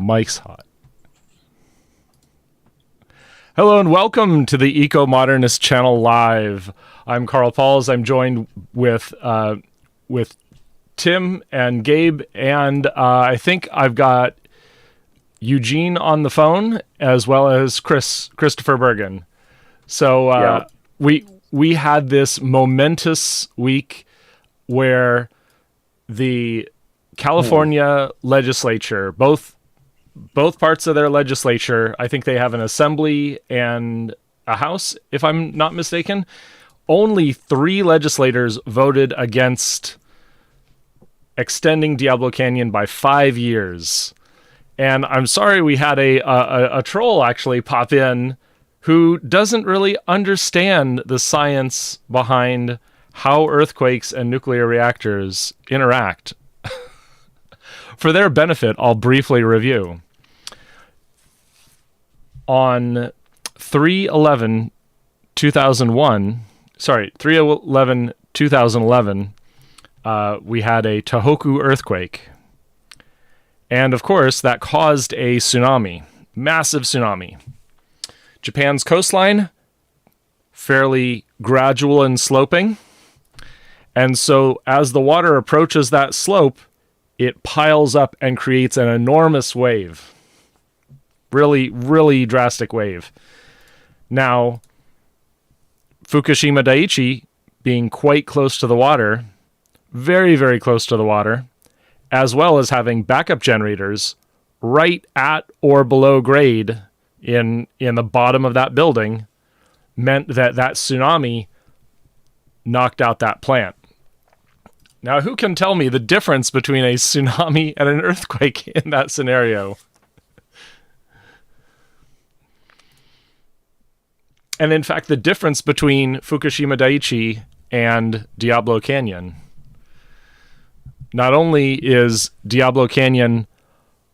Mike's hot. Hello and welcome to the Eco-Modernist channel live. I'm Carl Pauls. I'm joined with Tim and Gabe, and I think I've got Eugene on the phone as well as Christopher Bergen. So we had this momentous week where the California legislature, both parts of their legislature, I think they have an assembly and a house, if I'm not mistaken, only 3 legislators voted against extending Diablo Canyon by 5 years. And I'm sorry we had a troll actually pop in who doesn't really understand the science behind how earthquakes and nuclear reactors interact. For their benefit, I'll briefly review. On 3/11/2011, we had a Tohoku earthquake. And of course, that caused a tsunami, massive tsunami. Japan's coastline, fairly gradual and sloping. And so as the water approaches that slope, it piles up and creates an enormous wave. Really, really drastic wave. Now, Fukushima Daiichi, being quite close to the water, very, very close to the water, as well as having backup generators right at or below grade in the bottom of that building, meant that tsunami knocked out that plant. Now, who can tell me the difference between a tsunami and an earthquake in that scenario? And in fact, the difference between Fukushima Daiichi and Diablo Canyon. Not only is Diablo Canyon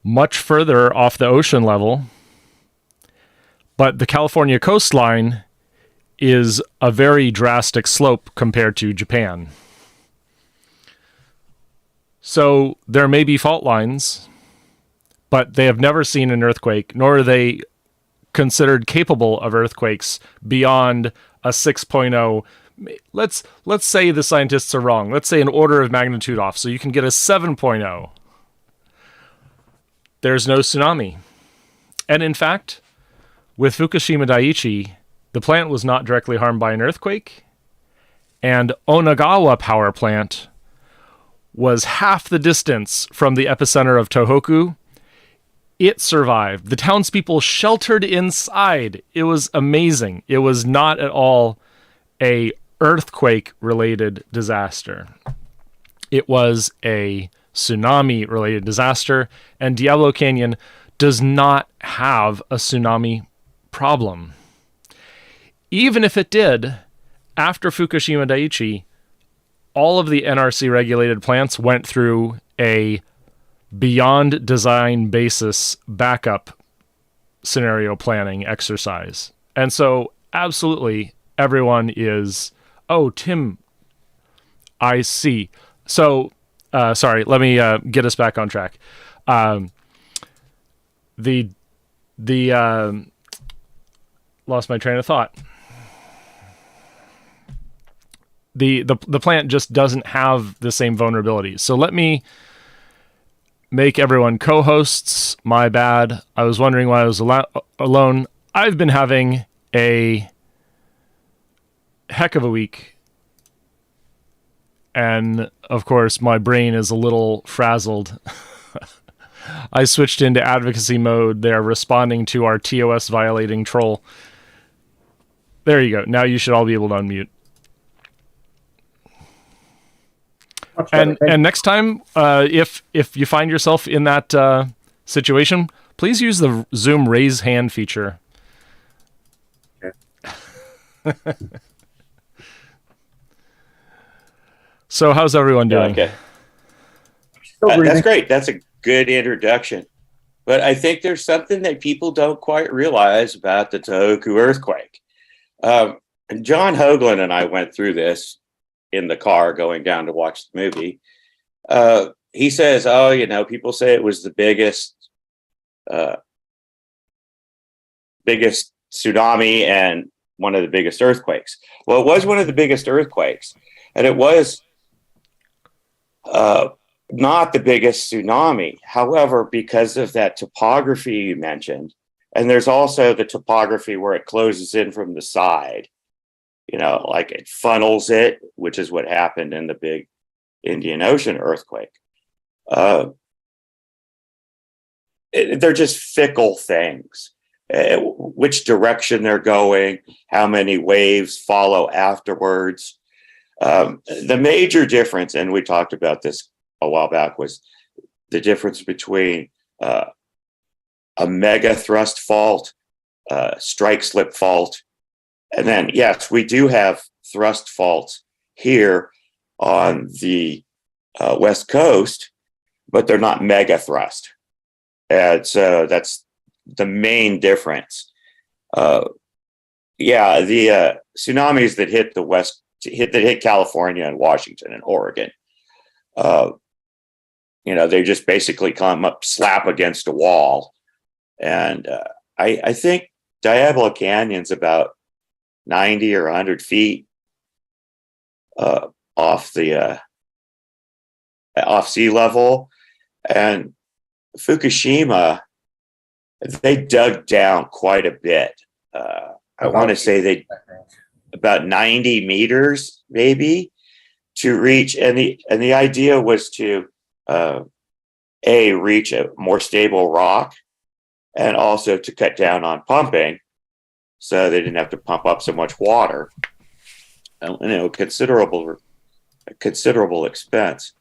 much further off the ocean level, but the California coastline is a very drastic slope compared to Japan. So there may be fault lines, but they have never seen an earthquake, nor are they considered capable of earthquakes beyond a 6.0. Let's say the scientists are wrong. Let's say an order of magnitude off, so you can get a 7.0. There's no tsunami. And in fact, with Fukushima Daiichi, the plant was not directly harmed by an earthquake, and Onagawa power plant was half the distance from the epicenter of Tohoku. It survived. The townspeople sheltered inside. It was amazing. It was not at all a earthquake-related disaster. It was a tsunami-related disaster, and Diablo Canyon does not have a tsunami problem. Even if it did, after Fukushima Daiichi, all of the NRC-regulated plants went through a beyond design basis backup scenario planning exercise. And so absolutely everyone is, oh, Tim, I see. So, sorry, let me get us back on track. Lost my train of thought. The plant just doesn't have the same vulnerabilities. So let me make everyone co-hosts. My bad. I was wondering why I was alone. I've been having a heck of a week. And of course, my brain is a little frazzled. I switched into advocacy mode. They're responding to our TOS violating troll. There you go. Now you should all be able to unmute. And next time, if you find yourself in that situation, please use the Zoom raise hand feature. Okay. So how's everyone doing? Okay. That's great. That's a good introduction. But I think there's something that people don't quite realize about the Tohoku earthquake. And John Hoagland and I went through this in the car going down to watch the movie. He says, oh, people say it was the biggest biggest tsunami and one of the biggest earthquakes. Well, it was one of the biggest earthquakes, and it was not the biggest tsunami. However, because of that topography you mentioned, and there's also the topography where it closes in from the side, like it funnels it, which is what happened in the big Indian Ocean earthquake. They're just fickle things. Which direction they're going, how many waves follow afterwards. The major difference, and we talked about this a while back, was the difference between a mega thrust fault, strike slip fault, and then, yes, we do have thrust faults here on the West Coast, but they're not mega thrust. And so that's the main difference. The tsunamis that hit the West, that hit California and Washington and Oregon, they just basically come up, slap against a wall. And I think Diablo Canyon's about 90 or 100 feet off sea level. And Fukushima, they dug down quite a bit. I want to say they about 90 meters maybe to reach, and the idea was to reach a more stable rock, and also to cut down on pumping, so they didn't have to pump up so much water. Considerable expense.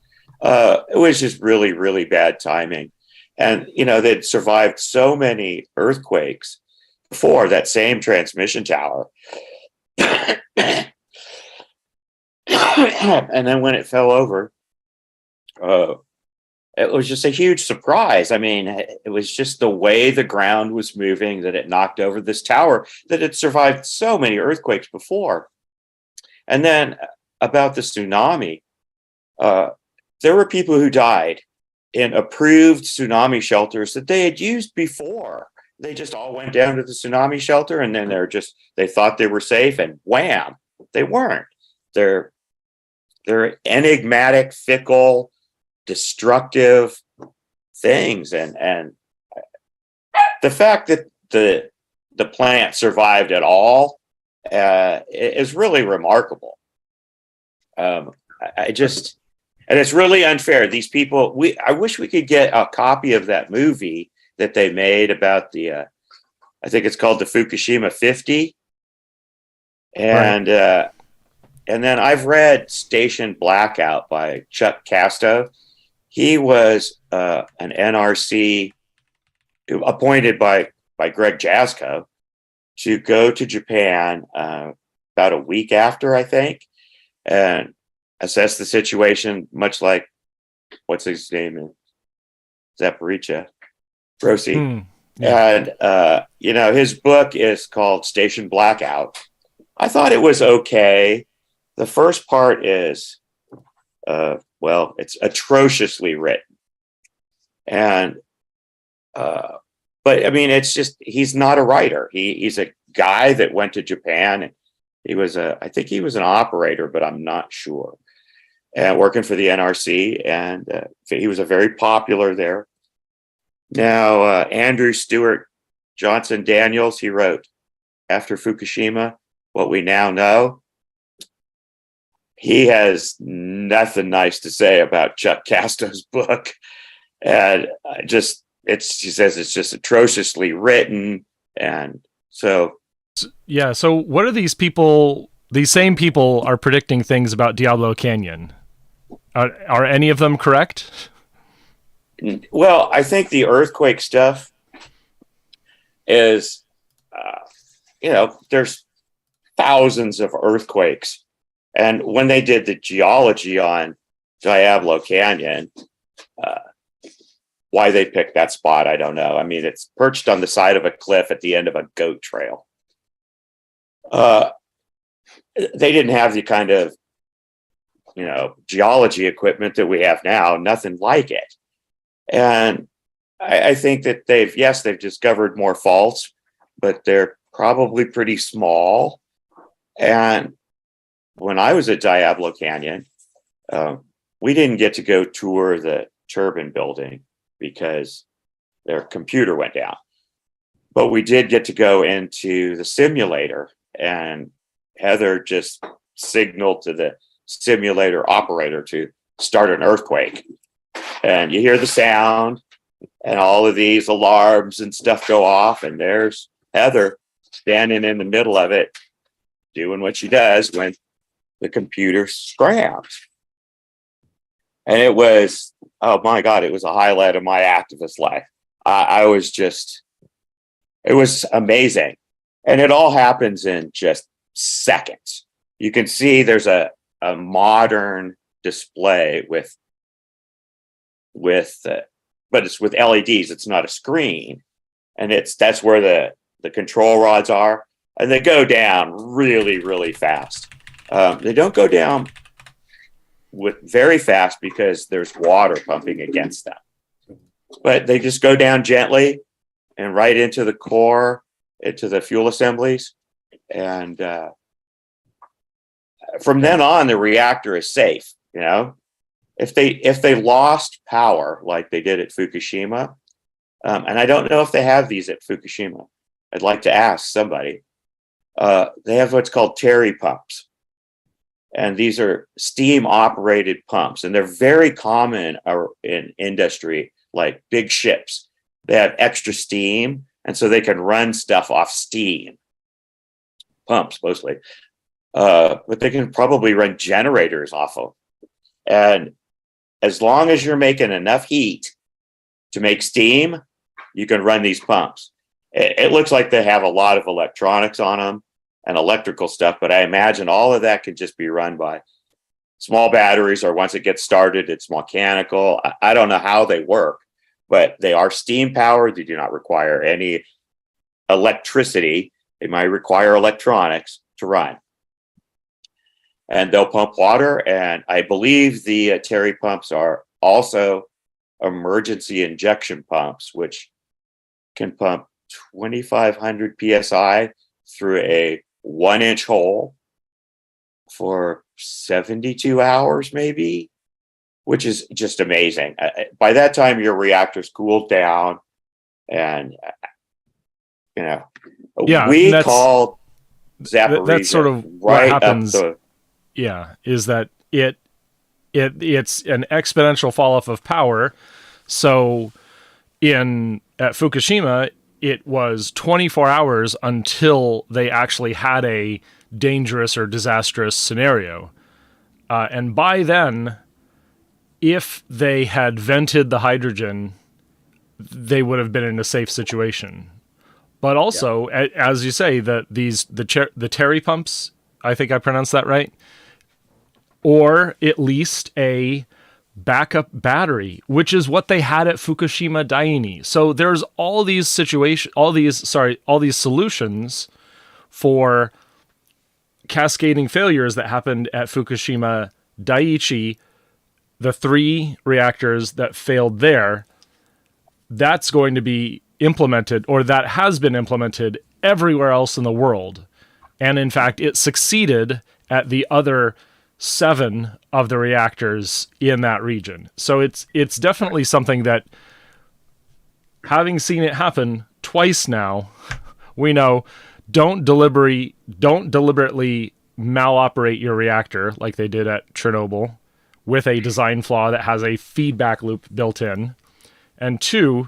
It was just really, really bad timing. And, they'd survived so many earthquakes before, that same transmission tower. And then when it fell over, it was just a huge surprise. I mean, it was just the way the ground was moving that it knocked over this tower that had survived so many earthquakes before. And then about the tsunami, there were people who died in approved tsunami shelters that they had used before. They just all went down to the tsunami shelter, and then they thought they were safe, and wham, they weren't. They're enigmatic, fickle, destructive things. And the fact that the plant survived at all is really remarkable. And it's really unfair. These people, I wish we could get a copy of that movie that they made about I think it's called the Fukushima 50. And right. And then I've read Station Blackout by Chuck Casto. He was an NRC appointed by Greg Jasko to go to Japan about a week after, I think, and assess the situation, much like, what's his name? Zaporizhia, Rossi. Yeah. And, his book is called Station Blackout. I thought it was okay. The first part is, it's atrociously written. And, but I mean, it's just, he's not a writer. He's a guy that went to Japan, and I think he was an operator, but I'm not sure. And working for the NRC, and he was a very popular there. Now, Andrew Stewart Johnson Daniels, he wrote, after Fukushima, What We Now Know. He has nothing nice to say about Chuck Casto's book. And he says it's just atrociously written. And so. Yeah. So what are these people, these same people are predicting things about Diablo Canyon? Are any of them correct? Well, I think the earthquake stuff is, there's thousands of earthquakes. And when they did the geology on Diablo Canyon, why they picked that spot, I don't know. I mean, it's perched on the side of a cliff at the end of a goat trail. They didn't have the kind of, geology equipment that we have now, nothing like it. And I think that they've discovered more faults, but they're probably pretty small. And when I was at Diablo Canyon, we didn't get to go tour the turbine building because their computer went down. But we did get to go into the simulator, and Heather just signaled to the simulator operator to start an earthquake. And you hear the sound, and all of these alarms and stuff go off, and there's Heather standing in the middle of it, doing what she does when the computer scrams. And it was, oh my God, it was a highlight of my activist life. I was just, it was amazing. And it all happens in just seconds. You can see there's a modern display but it's with LEDs. It's not a screen. And that's where the control rods are. And they go down really, really fast. They don't go down very fast because there's water pumping against them. But they just go down gently and right into the core, into the fuel assemblies. And from then on, the reactor is safe. You know, if they lost power like they did at Fukushima, and I don't know if they have these at Fukushima. I'd like to ask somebody. They have what's called Terry pumps. And these are steam operated pumps, and they're very common in industry, like big ships. They have extra steam, and so they can run stuff off steam. Pumps mostly. But they can probably run generators off of. And as long as you're making enough heat to make steam, you can run these pumps. It looks like they have a lot of electronics on them and electrical stuff, but I imagine all of that could just be run by small batteries, or once it gets started, it's mechanical. I don't know how they work, but they are steam powered. They do not require any electricity. They might require electronics to run. And they'll pump water. And I believe the Terry pumps are also emergency injection pumps, which can pump 2,500 PSI through a 1-inch hole for 72 hours, maybe, which is just amazing. By that time, your reactor's cooled down, and we call Zaporizhzhia that's sort of right what happens. Is that it's an exponential fall off of power. So at Fukushima, it was 24 hours until they actually had a dangerous or disastrous scenario. And by then, if they had vented the hydrogen, they would have been in a safe situation. But also, as you say, the Terry pumps, I think I pronounced that right, or at least a backup battery, which is what they had at Fukushima Daini. So there's all these solutions for cascading failures that happened at Fukushima Daiichi, the 3 reactors that failed there. That's going to be implemented, or that has been implemented everywhere else in the world. And in fact, it succeeded at the other 7 of the reactors in that region. So it's definitely something that, having seen it happen twice now, we know don't deliberately maloperate your reactor like they did at Chernobyl with a design flaw that has a feedback loop built in. And 2,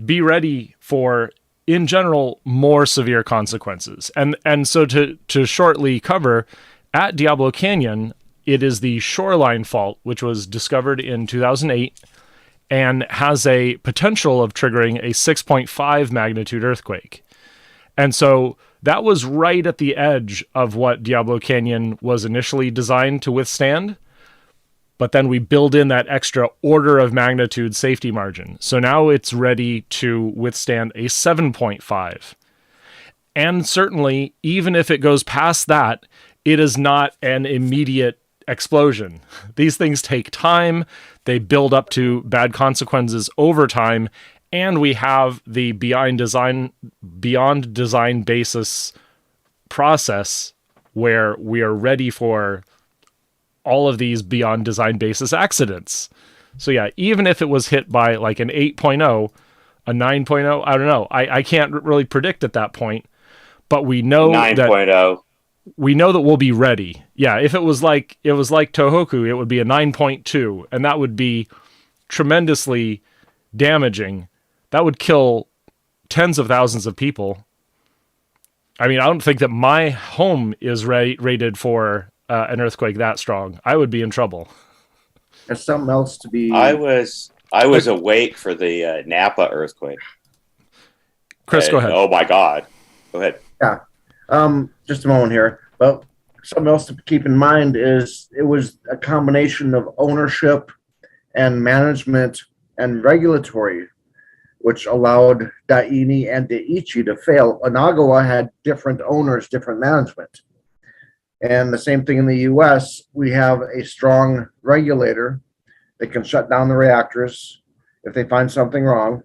be ready for, in general, more severe consequences. And so to shortly cover, at Diablo Canyon, it is the Shoreline Fault, which was discovered in 2008 and has a potential of triggering a 6.5 magnitude earthquake. And so that was right at the edge of what Diablo Canyon was initially designed to withstand. But then we build in that extra order of magnitude safety margin. So now it's ready to withstand a 7.5. And certainly, even if it goes past that, it is not an immediate explosion. These things take time. They build up to bad consequences over time. and we have the beyond design basis process where we are ready for all of these beyond design basis accidents. So yeah, even if it was hit by like an 8.0, a 9.0, I don't know. I can't really predict at that point, but we know 9.0. We know that we'll be ready. Yeah, if it was like Tohoku, it would be a 9.2, and that would be tremendously damaging. That would kill tens of thousands of people. I mean, I don't think that my home is rated for an earthquake that strong. I would be in trouble. There's something else to be. I was awake for the Napa earthquake. Chris, go ahead. Oh my God, go ahead. Yeah, just a moment here. But something else to keep in mind is it was a combination of ownership and management and regulatory, which allowed Daini and Daiichi to fail. Onagawa had different owners, different management. And the same thing in the US, we have a strong regulator that can shut down the reactors if they find something wrong.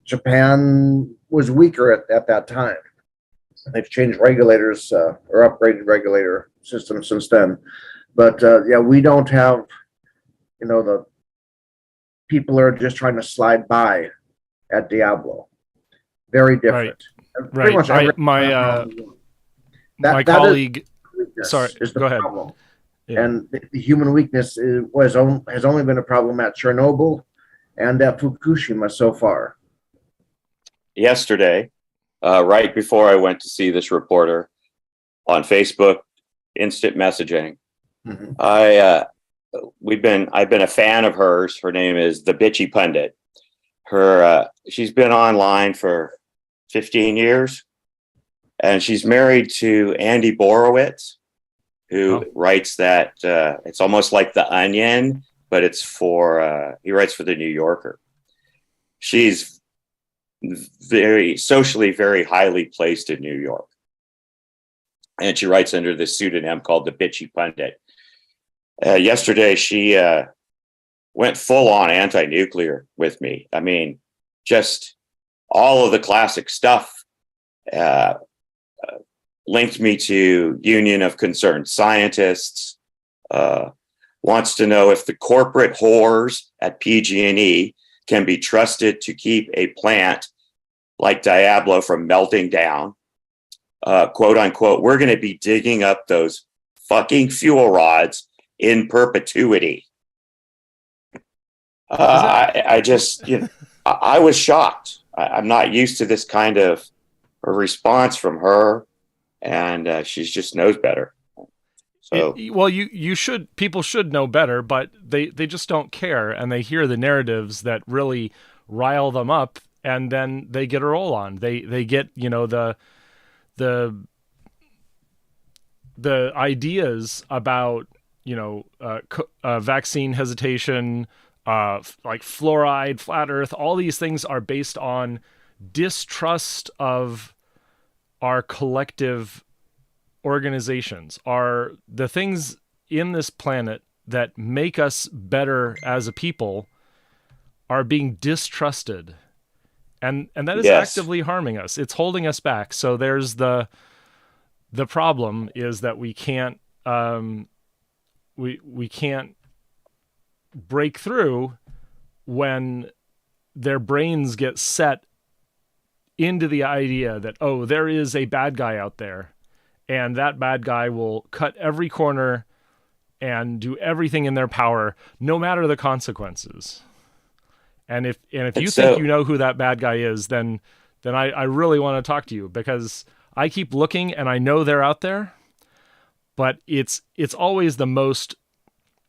Japan was weaker at that time. They've changed regulators or upgraded regulator systems since then. But yeah, we don't have, the people are just trying to slide by at Diablo. Very different. Right. My colleague. Sorry, go ahead. Yeah. And the human weakness has only been a problem at Chernobyl and at Fukushima so far. Yesterday, right before I went to see this reporter on Facebook, instant messaging, I've been a fan of hers. Her name is the Bitchy Pundit. She's been online for 15 years, and she's married to Andy Borowitz, who writes that it's almost like The Onion, but it's he writes for the New Yorker. She's socially very highly placed in New York, and she writes under this pseudonym called the Bitchy Pundit. Yesterday, she went full on anti-nuclear with me. I mean, just all of the classic stuff. Linked me to Union of Concerned Scientists. Wants to know if the corporate whores at PG&E can be trusted to keep a plant like Diablo from melting down. Quote unquote, we're going to be digging up those fucking fuel rods in perpetuity. I was shocked. I'm not used to this kind of a response from her, and she just knows better. So, people should know better, but they just don't care, and they hear the narratives that really rile them up, and then they get a roll on. They get the ideas about vaccine hesitation, like fluoride, flat Earth. All these things are based on distrust of our collective organizations, are the things in this planet that make us better as a people are being distrusted, and that is actively harming us. It's holding us back. So there's the problem is that we can't we can't break through when their brains get set into the idea that, there is a bad guy out there, and that bad guy will cut every corner and do everything in their power, no matter the consequences. And if you think you know who that bad guy is, then I really want to talk to you, because I keep looking and I know they're out there, but it's always the most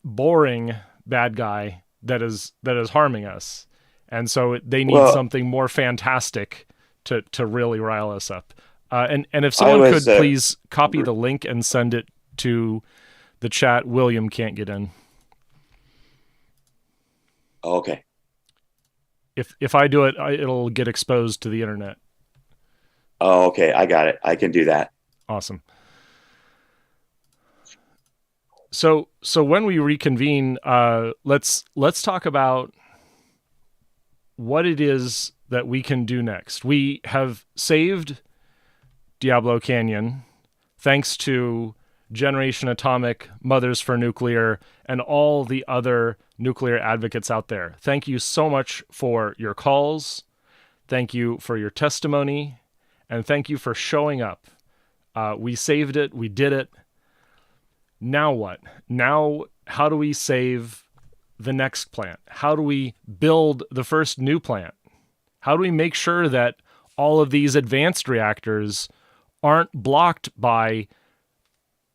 boring bad guy that is harming us. And so they need something more fantastic to really rile us up. And if someone could please copy the link and send it to the chat. William can't get in. Okay. If I do it, it'll get exposed to the internet. Oh, okay. I got it. I can do that. Awesome. So when we reconvene, let's talk about what it is that we can do next. We have saved Diablo Canyon thanks to Generation Atomic, Mothers for Nuclear, and all the other nuclear advocates out there. Thank you so much for your calls. Thank you for your testimony. And thank you for showing up. We saved it. We did it. Now what? Now, how do we save the next plant? How do we build the first new plant? How do we make sure that all of these advanced reactors aren't blocked by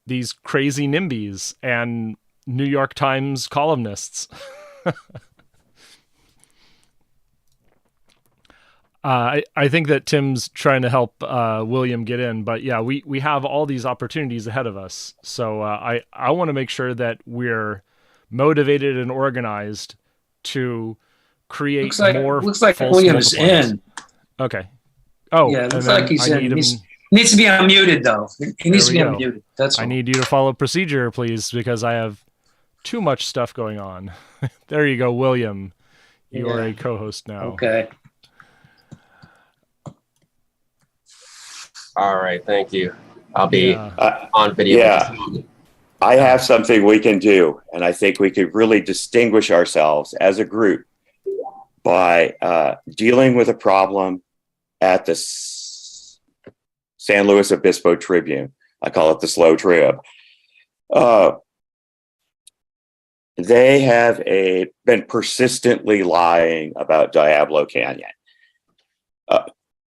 these crazy NIMBYs and New York Times columnists? I think that Tim's trying to help William get in, but yeah, we have all these opportunities ahead of us. So I want to make sure that we're motivated and organized to create more. Looks like William's in. Okay. Oh, yeah, it looks like he's in. Needs to be unmuted though. He needs to be unmuted. That's all. I need you to follow procedure, please, because I have too much stuff going on. There you go, William. You are a co-host now. Okay. All right, thank you. I'll be on video. Yeah, I have something we can do, and I think we could really distinguish ourselves as a group by dealing with a problem at the San Luis Obispo Tribune. I call it the Slow Trib. They have been persistently lying about Diablo Canyon,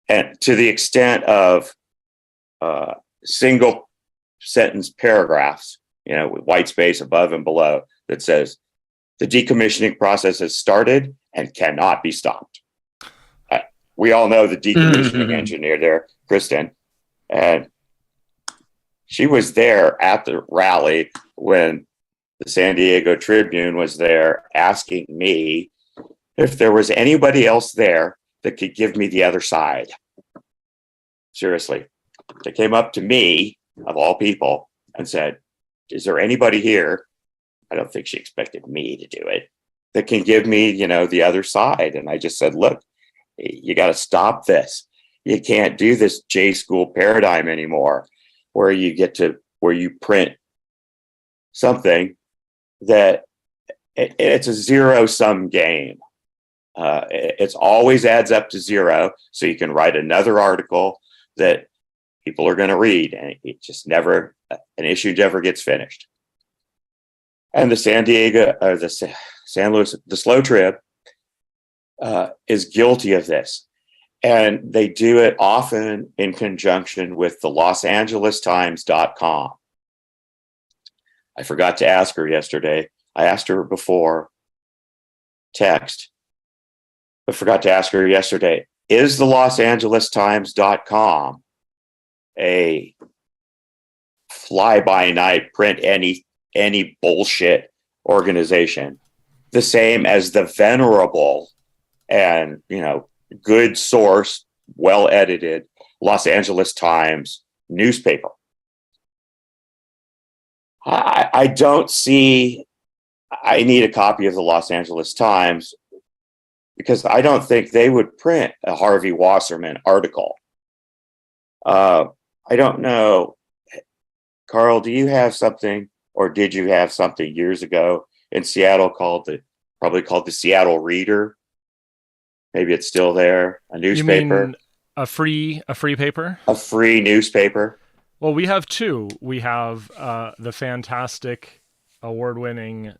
and to the extent of single sentence paragraphs, with white space above and below that says the decommissioning process has started and cannot be stopped. We all know the decommissioning engineer there, Kristen, and she was there at the rally when the San Diego Tribune was there asking me if there was anybody else there that could give me the other side. Seriously. They came up to me, of all people, and said, is there anybody here? I don't think she expected me to do it, that can give me, the other side. And I just said, look, you got to stop this. You can't do this J school paradigm anymore, where you print something that it's a zero-sum game. It's always adds up to zero. So you can write another article that people are going to read, and it just never, an issue never gets finished. And the San Luis, the Slow Trib is guilty of this. And they do it often in conjunction with the LosAngelesTimes.com. I forgot to ask her yesterday. I asked her before text, but forgot to ask her yesterday. Is the LosAngelesTimes.com a fly-by-night print any bullshit organization, the same as the venerable and good source, well edited Los Angeles Times newspaper? I don't see. I need a copy of the Los Angeles Times because I don't think they would print a Harvey Wasserman article. I don't know. Carl, do you have something, or did you have something years ago in Seattle probably called the Seattle Reader? Maybe it's still there. A newspaper. You mean a free paper? A free newspaper. Well, we have two. We have the fantastic, award-winning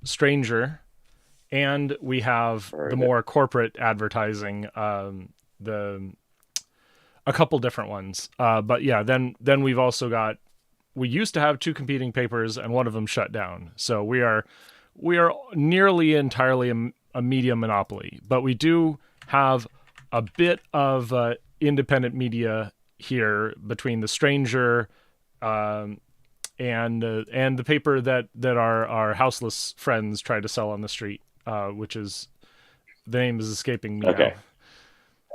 Stranger, and we have the more corporate advertising, a couple different ones. But yeah, then we've also got, we used to have two competing papers and one of them shut down. So we are nearly entirely a media monopoly, but we do have a bit of independent media here between the Stranger and the paper that our houseless friends try to sell on the street, which is, the name is escaping me now.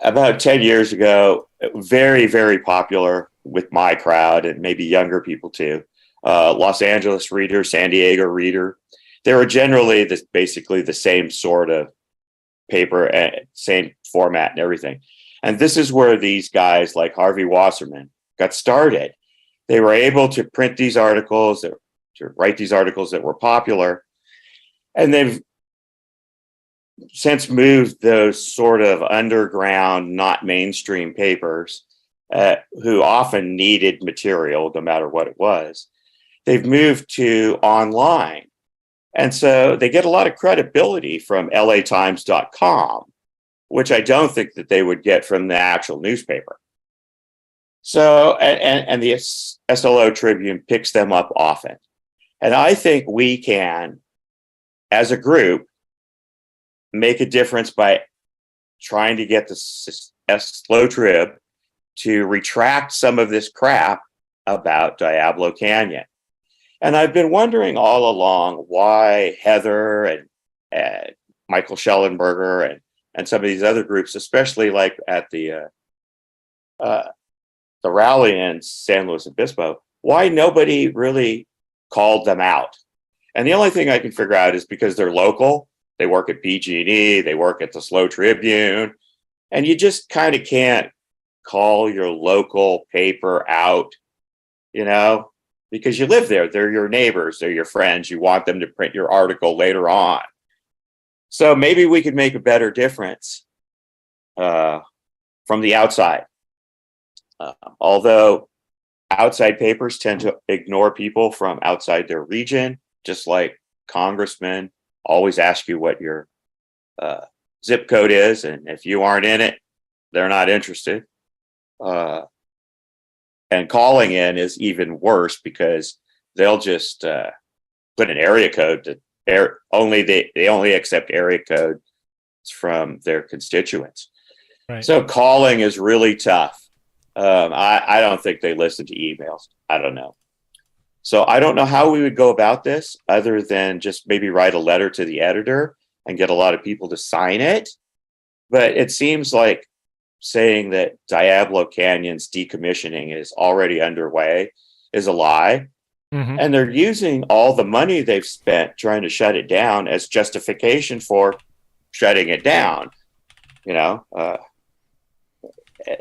About 10 years ago, very, very popular with my crowd and maybe younger people too. Los Angeles Reader, San Diego Reader. They were generally basically the same sort of paper, and same format and everything. And this is where these guys like Harvey Wasserman got started. They were able to print these articles, to write these articles that were popular. And they've since moved those sort of underground, not mainstream papers, who often needed material no matter what it was. They've moved to online. And so they get a lot of credibility from latimes.com, which I don't think that they would get from the actual newspaper. So, and the SLO Tribune picks them up often. And I think we can, as a group, make a difference by trying to get the SLO Trib to retract some of this crap about Diablo Canyon. And I've been wondering all along why Heather and Michael Schellenberger and some of these other groups, especially like at the rally in San Luis Obispo, why nobody really called them out. And the only thing I can figure out is because they're local. They work at PG&E, they work at the SLO Tribune, and you just kind of can't call your local paper out, you know, because you live there. They're your neighbors, they're your friends. You want them to print your article later on. So maybe we could make a better difference from the outside. Although outside papers tend to ignore people from outside their region, just like congressmen always ask you what your zip code is, and if you aren't in it, they're not interested. And calling in is even worse because they'll just put an area code to they only accept area codes from their constituents. Right. So calling is really tough. I don't think they listen to emails. I don't know. So I don't know how we would go about this other than just maybe write a letter to the editor and get a lot of people to sign it. But it seems like saying that Diablo Canyon's decommissioning is already underway is a lie. Mm-hmm. And they're using all the money they've spent trying to shut it down as justification for shutting it down. You know,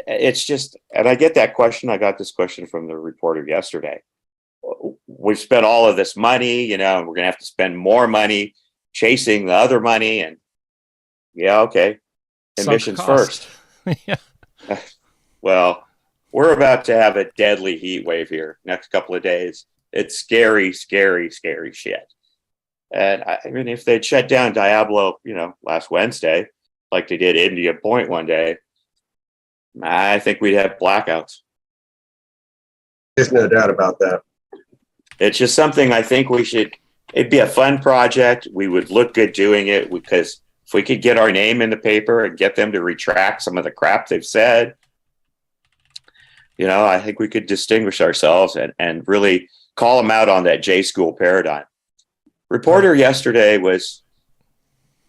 it's just, and I get that question. I got this question from the reporter yesterday. We've spent all of this money, you know, and we're going to have to spend more money chasing the other money. And yeah, okay. Emissions first. Yeah. Well, we're about to have a deadly heat wave here next couple of days. It's scary, scary, scary shit. And I mean, if they'd shut down Diablo, you know, last Wednesday, like they did Indian Point one day, I think we'd have blackouts. There's no doubt about that. It's just something I think we should, it'd be a fun project. We would look good doing it because if we could get our name in the paper and get them to retract some of the crap they've said, you know, I think we could distinguish ourselves and really call them out on that J school paradigm. Reporter yesterday was,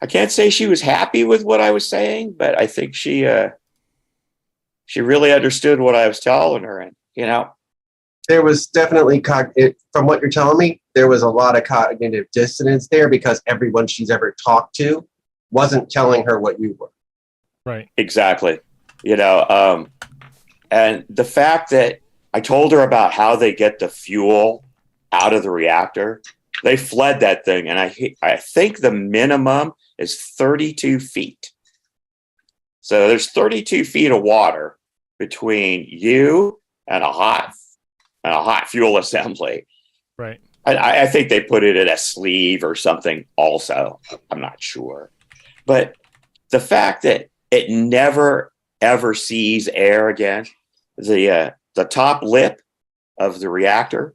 I can't say she was happy with what I was saying, but I think she really understood what I was telling her. And, you know, there was definitely, from what you're telling me, there was a lot of cognitive dissonance there because everyone she's ever talked to wasn't telling her what you were. Right. Exactly. You know, and the fact that I told her about how they get the fuel out of the reactor, they fled that thing. And I think the minimum is 32 feet. So there's 32 feet of water between you and a hot fuel assembly. Right. I think they put it in a sleeve or something also. I'm not sure. But the fact that it never, ever sees air again, the top lip of the reactor,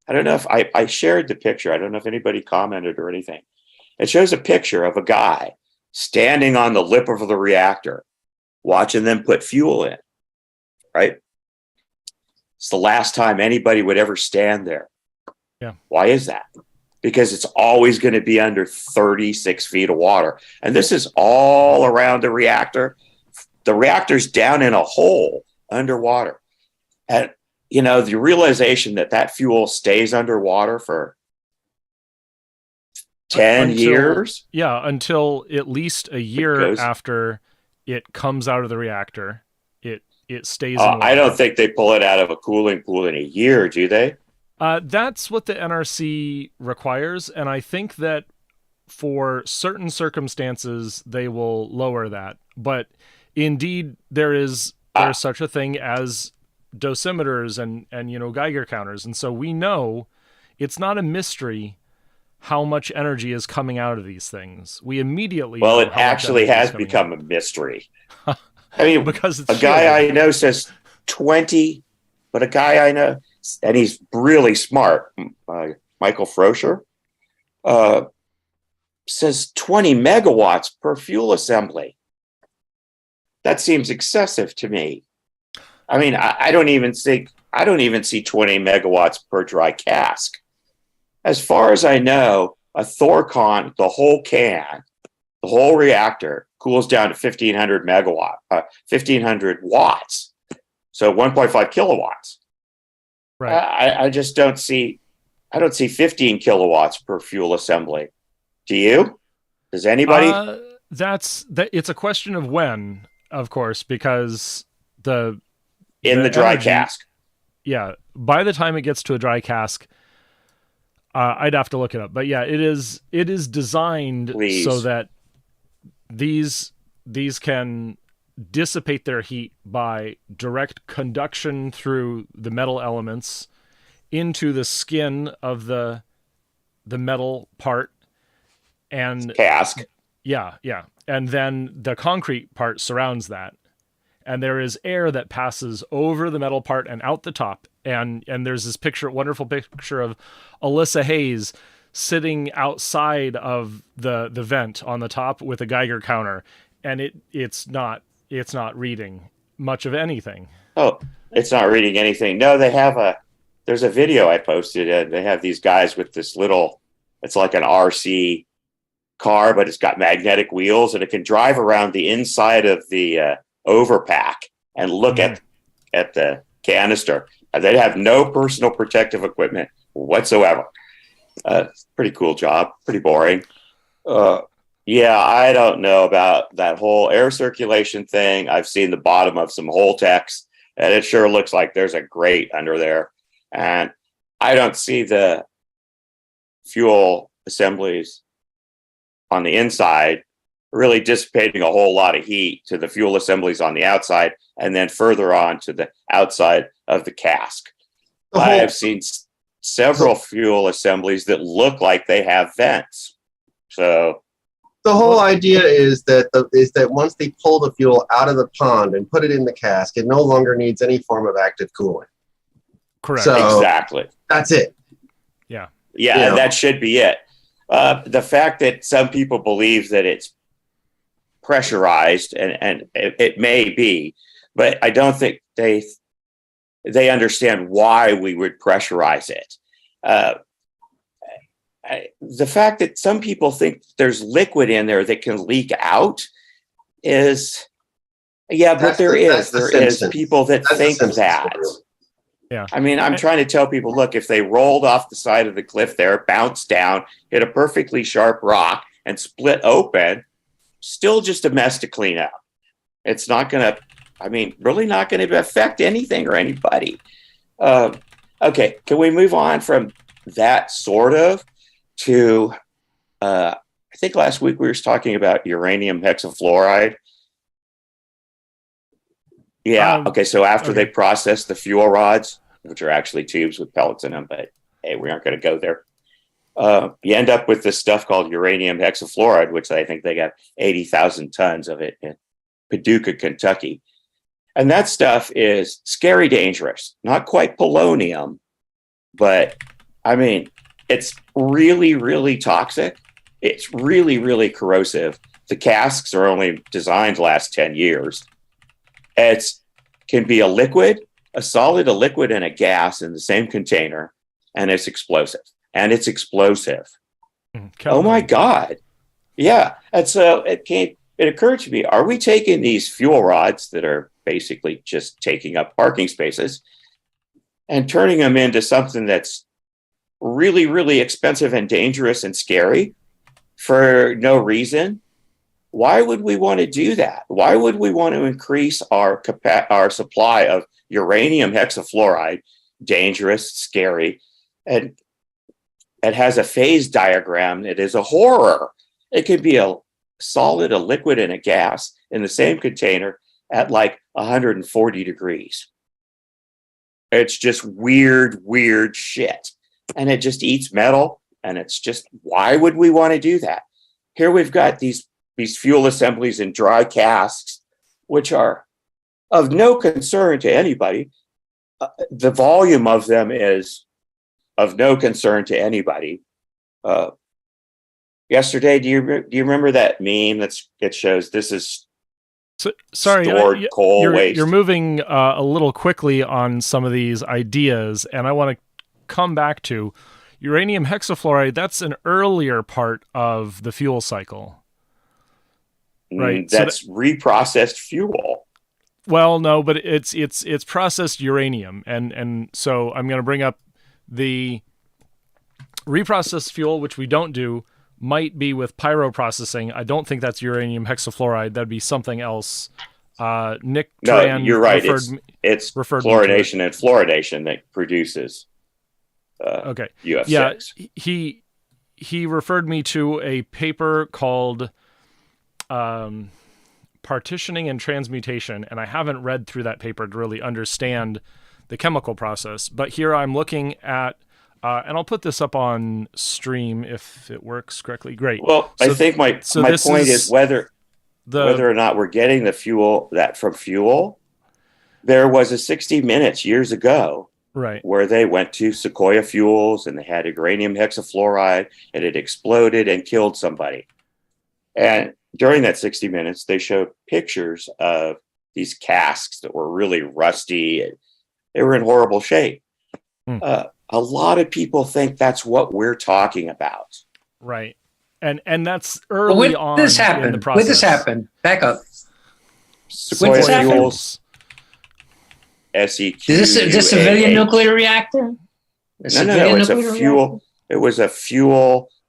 I don't know if I shared the picture. I don't know if anybody commented or anything. It shows a picture of a guy standing on the lip of the reactor, watching them put fuel in, right? It's the last time anybody would ever stand there. Yeah. Why is that? Because it's always going to be under 36 feet of water. And this is all around the reactor. The reactor's down in a hole underwater. And, you know, the realization that fuel stays underwater for 10 years? Yeah, until at least a year after it comes out of the reactor. It stays in water. I don't think they pull it out of a cooling pool in a year, do they? That's what the NRC requires, and I think that for certain circumstances they will lower that. But indeed, there's such a thing as dosimeters and Geiger counters, and so we know it's not a mystery how much energy is coming out of these things. We immediately well, it actually has become a mystery. I mean, because a guy I know says 20, but a guy I know, and he's really smart, Michael Froscher, says 20 megawatts per fuel assembly. That seems excessive to me. I mean, I don't even see 20 megawatts per dry cask. As far as I know, a Thorcon, the whole can, the whole reactor cools down to 1,500 watts. So 1.5 kilowatts. Right. I just don't see 15 kilowatts per fuel assembly. Do you? Does anybody? It's a question of when, of course, because the dry energy, cask. Yeah. By the time it gets to a dry cask, I'd have to look it up. But yeah, it is designed so that these can dissipate their heat by direct conduction through the metal elements into the skin of the metal part and cask. Yeah. And then the concrete part surrounds that. And there is air that passes over the metal part and out the top. And there's this wonderful picture of Alyssa Hayes sitting outside of the vent on the top with a Geiger counter, and it's not reading much of anything. Oh, it's not reading anything. No, there's a video I posted, and they have these guys with this little, it's like an RC car, but it's got magnetic wheels, and it can drive around the inside of the overpack and look at the canister. They have no personal protective equipment whatsoever. Pretty cool job. Pretty boring. Yeah, I don't know about that whole air circulation thing. I've seen the bottom of some Holtecs, and it sure looks like there's a grate under there. And I don't see the fuel assemblies on the inside really dissipating a whole lot of heat to the fuel assemblies on the outside, and then further on to the outside of the cask. I have seen several fuel assemblies that look like they have vents. So the whole idea is that once they pull the fuel out of the pond and put it in the cask, it no longer needs any form of active cooling. Correct. So exactly. That's it. Yeah. Yeah, that should be it. The fact that some people believe that it's pressurized, and it may be, but I don't think they understand why we would pressurize it. The fact that some people think there's liquid in there that can leak out is, but there is people that think that. Yeah. I mean, I'm trying to tell people, look, if they rolled off the side of the cliff there, bounced down, hit a perfectly sharp rock, and split open, still just a mess to clean up. It's not going to, really not going to affect anything or anybody. Okay, can we move on from that sort of to, I think last week we were talking about uranium hexafluoride. Yeah, okay, so after they process the fuel rods, which are actually tubes with pellets in them, but hey, we aren't going to go there. You end up with this stuff called uranium hexafluoride, which I think they got 80,000 tons of it in Paducah, Kentucky. And that stuff is scary dangerous. Not quite polonium, but it's really, really toxic. It's really, really corrosive. The casks are only designed to last 10 years. It can be a liquid, a solid, a liquid, and a gas in the same container, and it's explosive. And it's explosive. Oh my God. Yeah. And so it occurred to me, are we taking these fuel rods that are basically just taking up parking spaces and turning them into something that's really, really expensive and dangerous and scary? for no reason. Why would we want to do that? Why would we want to increase our supply of uranium hexafluoride? Dangerous, scary, and it has a phase diagram. It is a horror. It could be a solid, a liquid, and a gas in the same container at like 140 degrees. It's just weird shit. And it just eats metal. And it's just, why would we want to do that? Here we've got these fuel assemblies in dry casks, which are of no concern to anybody. The volume of them is of no concern to anybody. Yesterday, do you remember that meme that shows this is stored coal waste? You're moving a little quickly on some of these ideas, and I want to come back to uranium hexafluoride. That's an earlier part of the fuel cycle, right? That's reprocessed fuel. Well, no, but it's processed uranium, and so I'm going to bring up the reprocessed fuel, which we don't do, might be with pyroprocessing. I don't think that's uranium hexafluoride. That'd be something else. Nick Tran, you're right. It's chlorination and fluoridation that produces okay. UF6. Yeah, he referred me to a paper called Partitioning and Transmutation, and I haven't read through that paper to really understand the chemical process. But here I'm looking at, and I'll put this up on stream if it works correctly. Great. Well, I think my point is whether or not we're getting the fuel from fuel. There was a 60 Minutes years ago, right, where they went to Sequoia Fuels and they had uranium hexafluoride and it exploded and killed somebody. And during that 60 Minutes, they showed pictures of these casks that were really rusty and they were in horrible shape. A lot of people think that's what we're talking about. Right. And that's early on this happened? in the process. When this happened? Back up. Sequoia Fuels, SEQ. Is this a civilian nuclear reactor? No, it's a fuel. It was a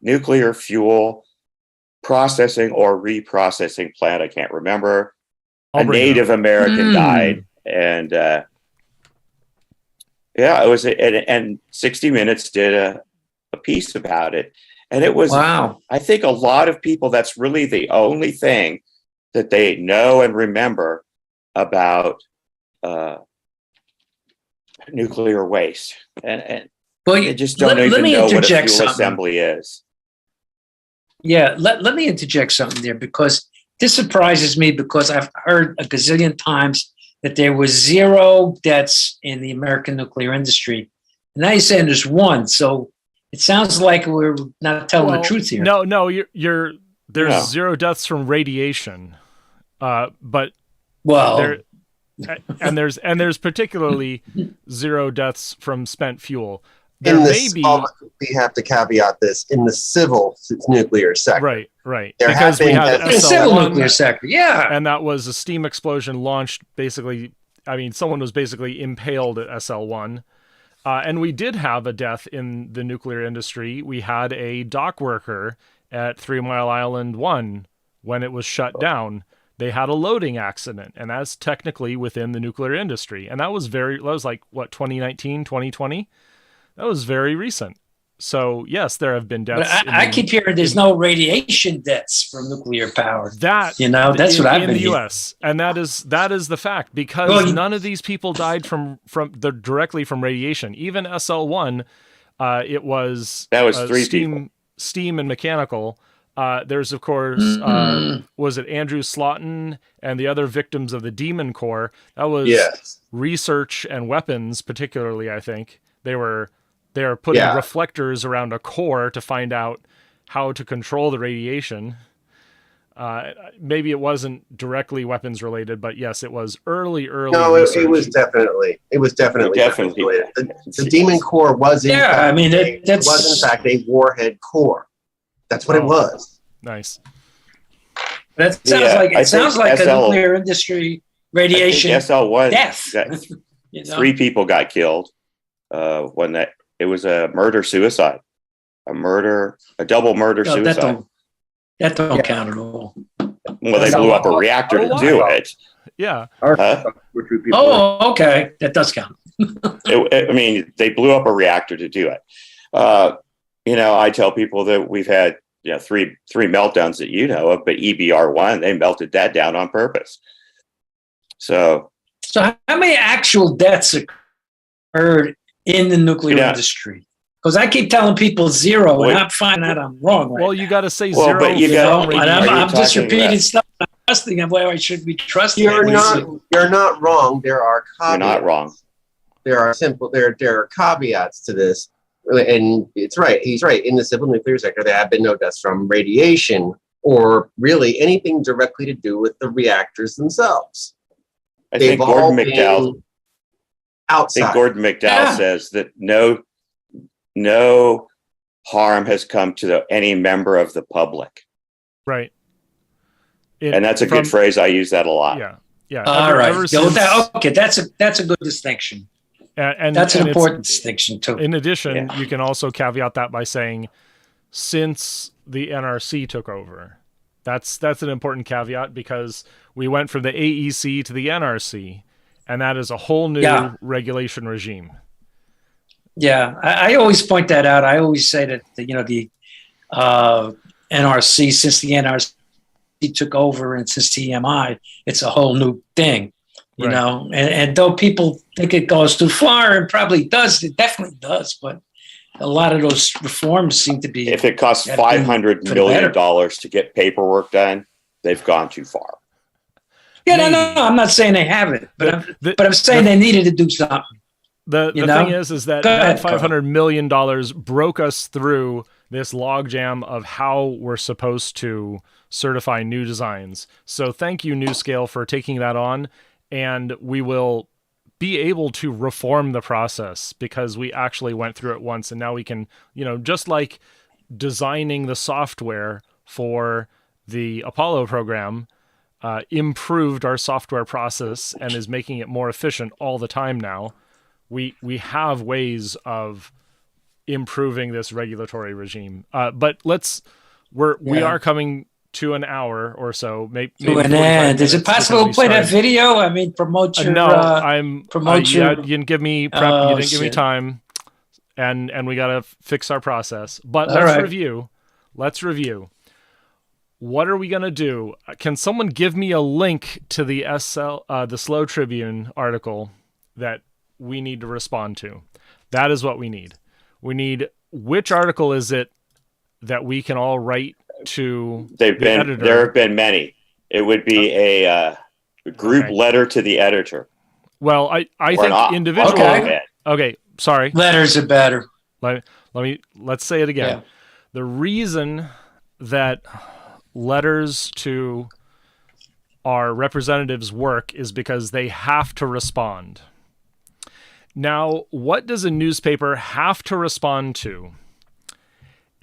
nuclear fuel processing or reprocessing plant. I can't remember. A Native American died. And it was, and 60 Minutes did a piece about it. And it was, wow. I think a lot of people, that's really the only thing that they know and remember about nuclear waste. And they just don't even know what a fuel assembly is. Yeah, let me interject something there, because this surprises me, because I've heard a gazillion times that there was 0 deaths in the American nuclear industry. And now you're saying there's 1. So it sounds like we're not telling the truth here. No, there's 0 deaths from radiation. But there's particularly 0 deaths from spent fuel. We have to caveat this in the civil nuclear sector. Right. There because we had the civil nuclear sector, yeah. And that was a steam explosion launched basically, someone was basically impaled at SL1. And we did have a death in the nuclear industry. We had a dock worker at 3 Mile Island 1 when it was shut down. They had a loading accident, and that's technically within the nuclear industry. And that was 2019, 2020? That was very recent. So, yes, there have been deaths. But I keep hearing there's no radiation deaths from nuclear power. That's what I've been hearing. In the U.S., and that is the fact, because none of these people died directly from radiation. Even SL1, it was 3 people. Steam and mechanical. There's, of course, was it Andrew Slotin and the other victims of the Demon Core? That was research and weapons, particularly, I think. They were putting reflectors around a core to find out how to control the radiation. Maybe it wasn't directly weapons related, but yes, it was early. No, it was definitely related. The Demon Core was in fact a warhead core. That's what it was. Nice. That sounds like a nuclear industry radiation SL1 death. 3 people got killed when it was a murder suicide, a double murder suicide. That don't count at all. Well, they blew up a reactor to do it. Yeah. Oh, okay. That does count. I mean, they blew up a reactor to do it. I tell people that we've had three meltdowns that you know of, but EBR1, they melted that down on purpose. So how many actual deaths occurred in the nuclear industry? Because I keep telling people zero, and I'm finding out I'm wrong. Well, you got to say zero. But I'm just repeating stuff. I'm trusting of where I should be trusting. You're not wrong. There are caveats. You're not wrong. There are caveats to this, and it's right. He's right. In the civil nuclear sector, there have been no deaths from radiation or really anything directly to do with the reactors themselves. I think Gordon McDowell says that no harm has come to any member of the public. Right. And that's a good phrase. I use that a lot. Yeah. All right. Okay, that's a good distinction. And that's an important distinction too. In addition, you can also caveat that by saying, since the NRC took over, that's an important caveat, because we went from the AEC to the NRC, and that is a whole new regulation regime. Yeah, I always point that out. I always say that the NRC, since the NRC took over, and since TMI, it's a whole new thing. You know, and though people think it goes too far, and probably does, it definitely does. But a lot of those reforms seem to be. If it costs $500 million to get paperwork done, they've gone too far. Yeah, no, I'm not saying they haven't, but I'm saying they needed to do something. The thing is that $500 million broke us through this logjam of how we're supposed to certify new designs. So thank you, NewScale, for taking that on. And we will be able to reform the process, because we actually went through it once, and now we can, just like designing the software for the Apollo program improved our software process and is making it more efficient all the time now. We have ways of improving this regulatory regime. But we are coming to an hour or so. Maybe to an end. Is it possible to play that video? I mean, promote your. You didn't give me prep. You didn't give me time, and we got to fix our process. But let's review. Let's review. What are we gonna do? Can someone give me a link to the the Slow Tribune article that we need to respond to? That is what we need. We need, which article is it that we can all write to the editor? There have been many. It would be a group letter to the editor. Well, I think individually. Okay, sorry. Letters are better. Let's say it again. Yeah. The reason that letters to our representatives work is because they have to respond. Now, what does a newspaper have to respond to?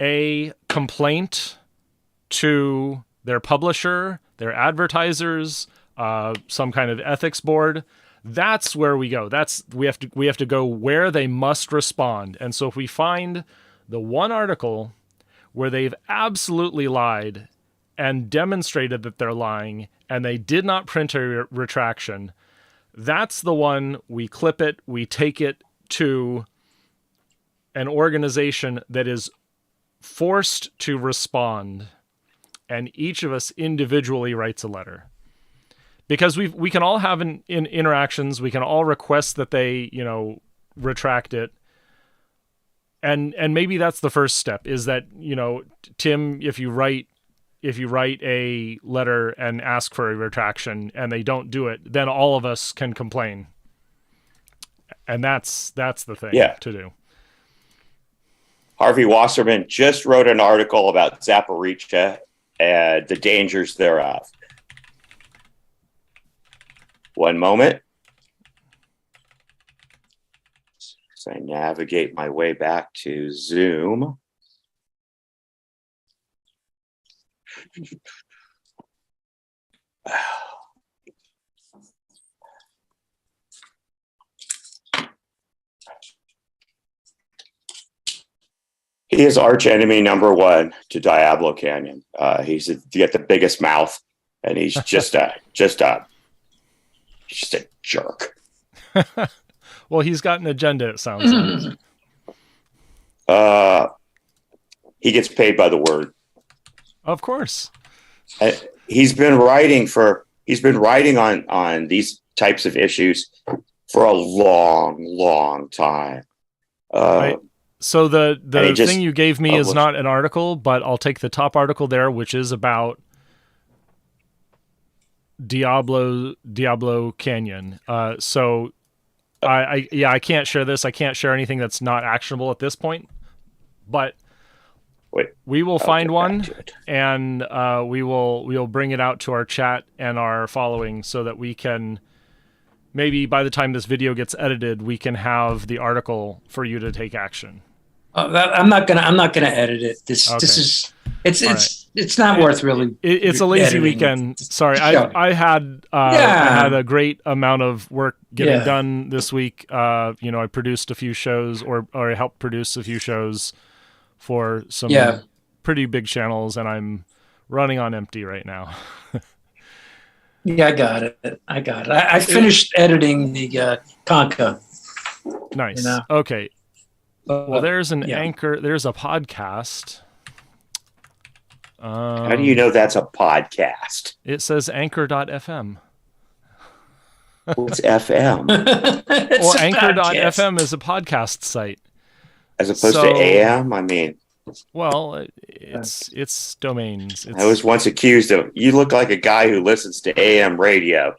A complaint to their publisher, their advertisers, some kind of ethics board. That's where we go. We have to go where they must respond. And so if we find the one article where they've absolutely lied and demonstrated that they're lying, and they did not print a retraction, that's the one we clip it, we take it to an organization that is forced to respond, and each of us individually writes a letter. Because we can all have in interactions, we can all request that they, retract it. And maybe that's the first step, is that, Tim, if you write a letter and ask for a retraction and they don't do it, then all of us can complain. And that's the thing to do. Harvey Wasserman just wrote an article about Zaporizhzhia and the dangers thereof. One moment. As I navigate my way back to Zoom. He is arch enemy number one to Diablo Canyon. He's got the biggest mouth, and he's just a jerk. Well, he's got an agenda, it sounds like. He gets paid by the word. Of course. He's been writing on these types of issues for a long time. Right. So the thing you gave me is not an article, but I'll take the top article there, which is about Diablo Canyon. So I can't share this. I can't share anything that's not actionable at this point. But we will find one, and we'll bring it out to our chat and our following, so that we can, maybe by the time this video gets edited, we can have the article for you to take action. I'm not gonna edit it. This is it's not worth really. It's a lazy editing. Weekend. Sorry, I had a great amount of work getting done this week. I produced a few shows, or I helped produce a few shows for some pretty big channels, and I'm running on empty right now. Yeah, I got it. I finished editing the Conca. Nice. Okay. Well, there's an anchor. There's a podcast. How do you know that's a podcast? It says anchor.fm. What's FM? Well, anchor.fm is a podcast site. As opposed to AM? I mean... Well, it's domains. I was once accused of, you look like a guy who listens to AM radio.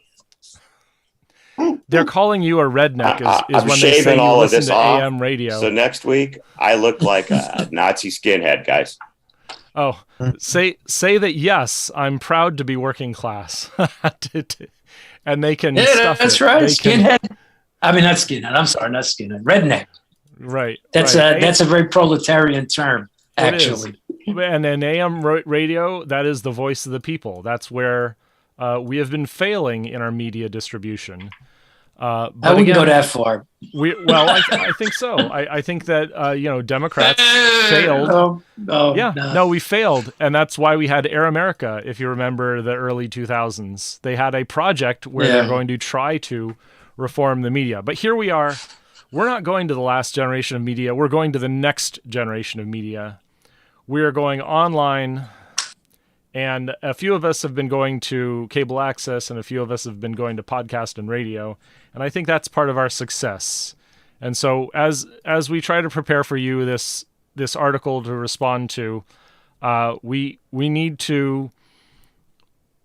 They're calling you a redneck is I'm when they say you all listen of this to off, AM radio. So next week, I look like a Nazi skinhead, guys. Oh, say that, yes, I'm proud to be working class. And they can stuff that's it. right, They skinhead. I mean, not skinhead. I'm sorry, not skinhead. Redneck. Right. That's a very proletarian term, actually. And in AM radio, that is the voice of the people. That's where we have been failing in our media distribution. But I wouldn't go that far. I think so. I think that Democrats failed. No, we failed, and that's why we had Air America. If you remember the early 2000s, they had a project where they're going to try to reform the media. But here we are. We're not going to the last generation of media. We're going to the next generation of media. We are going online, and a few of us have been going to cable access, and a few of us have been going to podcast and radio. And I think that's part of our success. And so as we try to prepare for you this article to respond to, we need to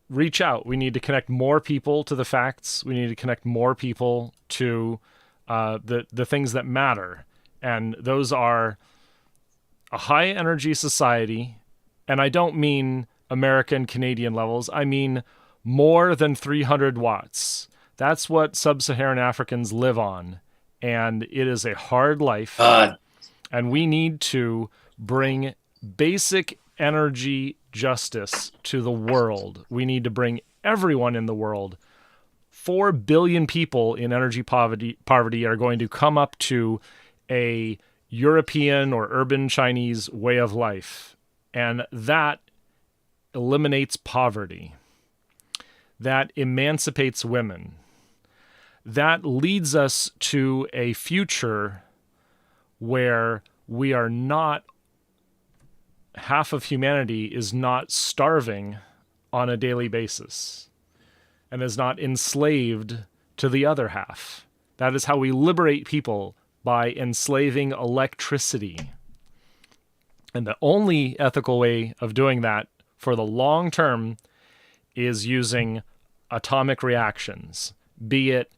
reach out. We need to connect more people to the facts. We need to connect more people to the things that matter. And those are a high energy society. And I don't mean American, Canadian levels. I mean more than 300 watts. That's what sub-Saharan Africans live on. And it is a hard life. And we need to bring basic energy justice to the world. We need to bring everyone in the world. 4 billion people in energy poverty are going to come up to a European or urban Chinese way of life. And that eliminates poverty. That emancipates women. That leads us to a future where we are not, half of humanity is not starving on a daily basis and is not enslaved to the other half. That is how we liberate people, by enslaving electricity. And the only ethical way of doing that for the long term is using atomic reactions, be it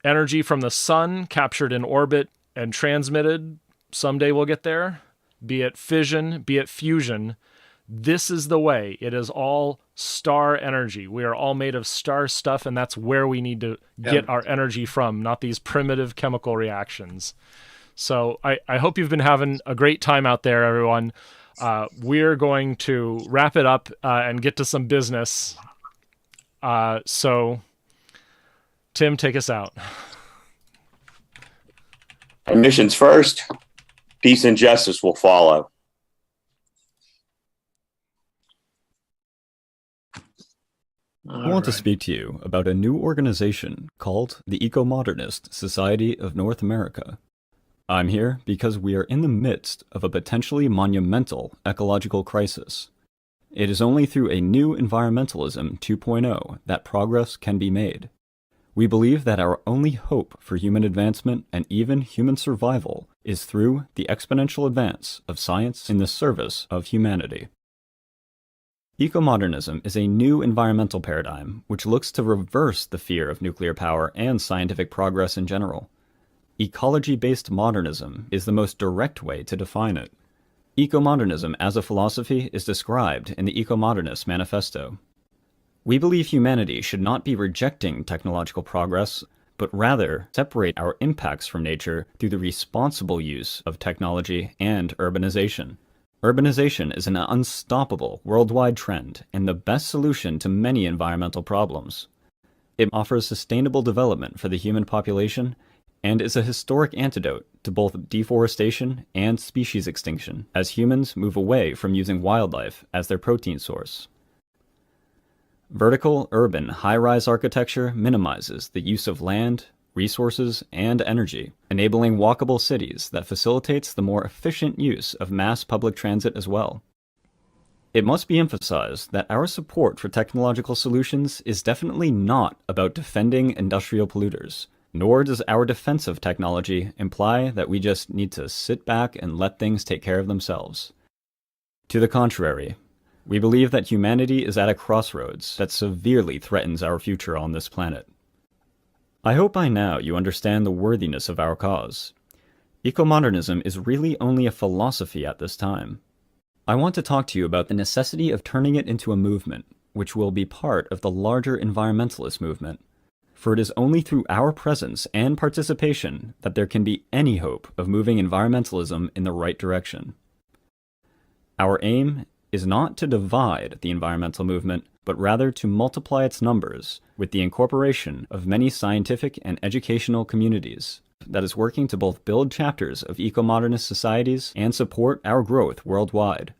energy from the sun captured in orbit and transmitted. Someday we'll get there. Be it fission, be it fusion. This is the way. It is all star energy. We are all made of star stuff, and that's where we need to get our energy from, not these primitive chemical reactions. So I hope you've been having a great time out there, everyone. We're going to wrap it up and get to some business. So, Tim, take us out. Emissions first, peace and justice will follow. I want to speak to you about a new organization called the Eco-Modernist Society of North America. I'm here because we are in the midst of a potentially monumental ecological crisis. It is only through a new environmentalism 2.0 that progress can be made. We believe that our only hope for human advancement and even human survival is through the exponential advance of science in the service of humanity. Eco-modernism is a new environmental paradigm which looks to reverse the fear of nuclear power and scientific progress in general. Ecology-based modernism is the most direct way to define it. Eco-modernism as a philosophy is described in the Eco-Modernist manifesto. We believe humanity should not be rejecting technological progress, but rather separate our impacts from nature through the responsible use of technology and urbanization. Urbanization is an unstoppable worldwide trend and the best solution to many environmental problems. It offers sustainable development for the human population and is a historic antidote to both deforestation and species extinction as humans move away from using wildlife as their protein source. Vertical, urban, high-rise architecture minimizes the use of land, resources, and energy, enabling walkable cities that facilitates the more efficient use of mass public transit as well. It must be emphasized that our support for technological solutions is definitely not about defending industrial polluters, nor does our defense of technology imply that we just need to sit back and let things take care of themselves. To the contrary, we believe that humanity is at a crossroads that severely threatens our future on this planet. I hope by now you understand the worthiness of our cause. Eco-modernism is really only a philosophy at this time. I want to talk to you about the necessity of turning it into a movement, which will be part of the larger environmentalist movement. For it is only through our presence and participation that there can be any hope of moving environmentalism in the right direction. Our aim is not to divide the environmental movement, but rather to multiply its numbers with the incorporation of many scientific and educational communities that is working to both build chapters of eco-modernist societies and support our growth worldwide.